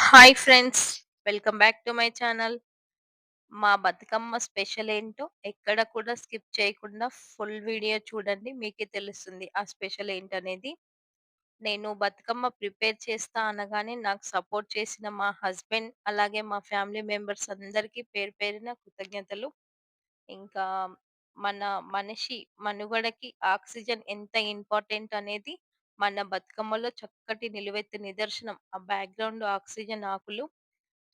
Hi friends, welcome back to my channel. మా Bathukamma special ఏంటో ఎక్కడ కూడా స్కిప్ చేయకుండా ఫుల్ వీడియో చూడండి. మీకే తెలుస్తుంది ఆ స్పెషల్ ఏంటనేది. నేను బతుకమ్మ ప్రిపేర్ చేస్తా అనగానే నాకు సపోర్ట్ చేసిన మా హస్బెండ్, అలాగే మా ఫ్యామిలీ మెంబర్స్ అందరికీ పేరు పేరున కృతజ్ఞతలు. ఇంకా మన మనిషి మనుగడకి ఆక్సిజన్ ఎంత ఇంపార్టెంట్ అనేది మన బతుకమ్మలో చక్కటి నిలువెత్తు నిదర్శనం. ఆ బ్యాక్‌గ్రౌండ్ ఆక్సిజన్ ఆకులు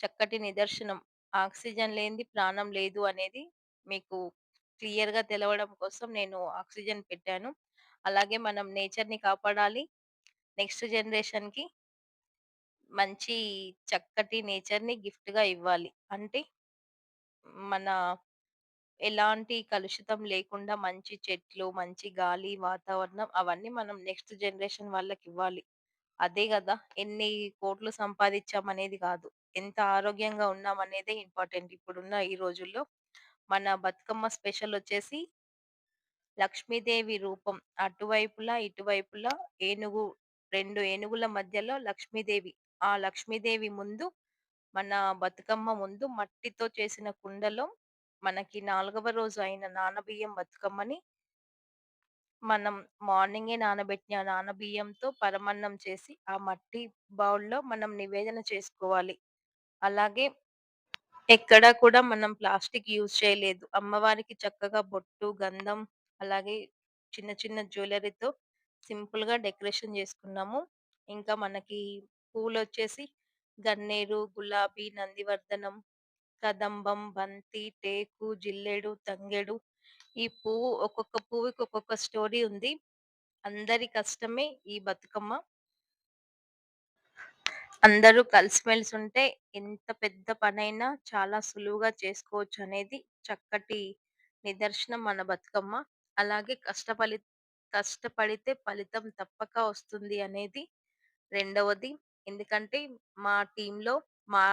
చక్కటి నిదర్శనం. ఆక్సిజన్ లేనిది ప్రాణం లేదు అనేది మీకు క్లియర్‌గా తెలవడం కోసం నేను ఆక్సిజన్ పెట్టాను. అలాగే మనం నేచర్‌ని కాపాడాలి. నెక్స్ట్ జనరేషన్‌కి మంచి చక్కటి నేచర్‌ని గిఫ్ట్‌గా ఇవ్వాలి. అంటే మన ఎలాంటి కలుషితం లేకుండా మంచి చెట్లు, మంచి గాలి, వాతావరణం అవన్నీ మనం నెక్స్ట్ జనరేషన్ వాళ్ళకివ్వాలి. అదే గదా! ఎన్ని కోట్లు సంపాదిచ్చామనేది గాదు. ఎంత ఆరోగ్యంగా ఉన్నామనేదే ఇంపార్టెంట్ ఇప్పుడున్న ఈ రోజుల్లో. మన బతుకమ్మ స్పెషలొచ్చేసి లక్ష్మీదేవి రూపం. అటువైపులా, ఇటువైపులా ఏనుగు 2 ఏనుగుల మధ్యలో లక్ష్మీదేవి. ఆ లక్ష్మీదేవి ముందు మన బతుకమ్మ ముందు మట్టితో చేసిన కుండలో మనకి 4వ రోజు అయిన నానబియ్యం బతుకమ్మని మనం మార్నింగే నానబెట్టిన నానబియ్యంతో పరమన్నం చేసి, ఆ మట్టి బౌల్‌లో మనం నివేదన చేసుకోవాలి. అలాగే ఎక్కడా కూడా మనం ప్లాస్టిక్ యూజ్ చేయలేదు. అమ్మవారికి చక్కగా బొట్టు, గంధం అలాగే చిన్న చిన్న జ్యువెల్లరీతో సింపుల్‌గా డెకరేషన్ చేసుకున్నాము. ఇంకా మనకి పూలొచ్చేసి గన్నేరు, గులాబీ, నందివర్ధనం, కదంబం, బంతి, టేకు, జిల్లేడు, తంగేడు. ఈ పువ్వు ఒక్కొక్క పువ్వుకి ఒక్కొక్క స్టోరీ ఉంది. అందరి కష్టమే ఈ బతుకమ్మ. అందరూ కలిసిమెలిసుంటే ఎంత పెద్ద పనైనా చాలా సులువుగా చేసుకోవచ్చనేది చక్కటి నిదర్శనం మన బతుకమ్మ. అలాగే కష్టపడితే ఫలితం తప్పక వస్తుంది అనేది రెండవది. ఎందుకంటే మా టీమ్‌లో మా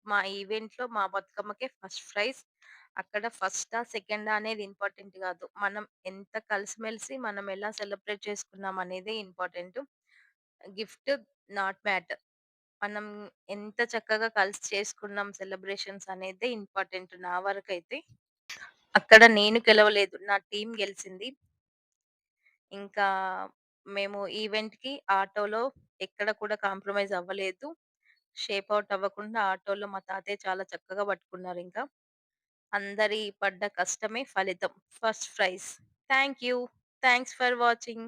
మా ఈవెంట్‌లో మా బతుకమ్మకే ఫస్ట్ ప్రైజ్. అక్కడ ఫస్టా, సెకండా అనేది ఇంపార్టెంట్ గాదు. మనం ఎంత కలిసిమెలిసి మనం ఎలా సెలబ్రేట్ చేసుకున్నాం అనేదే ఇంపార్టెంటు. Gift not matter. మనం ఎంత చక్కగా కలిసి చేసుకున్నాం సెలబ్రేషన్స్ అనేదే ఇంపార్టెంట్ నా వరకైతే. అక్కడ నేను గెలవలేదు. నా టీమ్ గెలిసింది. ఇంకా మేము ఈవెంట్‌కి ఆటోలో ఎక్కడ కూడా కాంప్రమైజ్ అవ్వలేదు. షేప్ ఔట్ అవ్వకుండా ఆటోలో మా తాతయ్య చాలా చక్కగా పట్టుకున్నారింకా. అందరి పడ్డ కష్టమే ఫలితం. First prize. Thank you. Thanks for watching.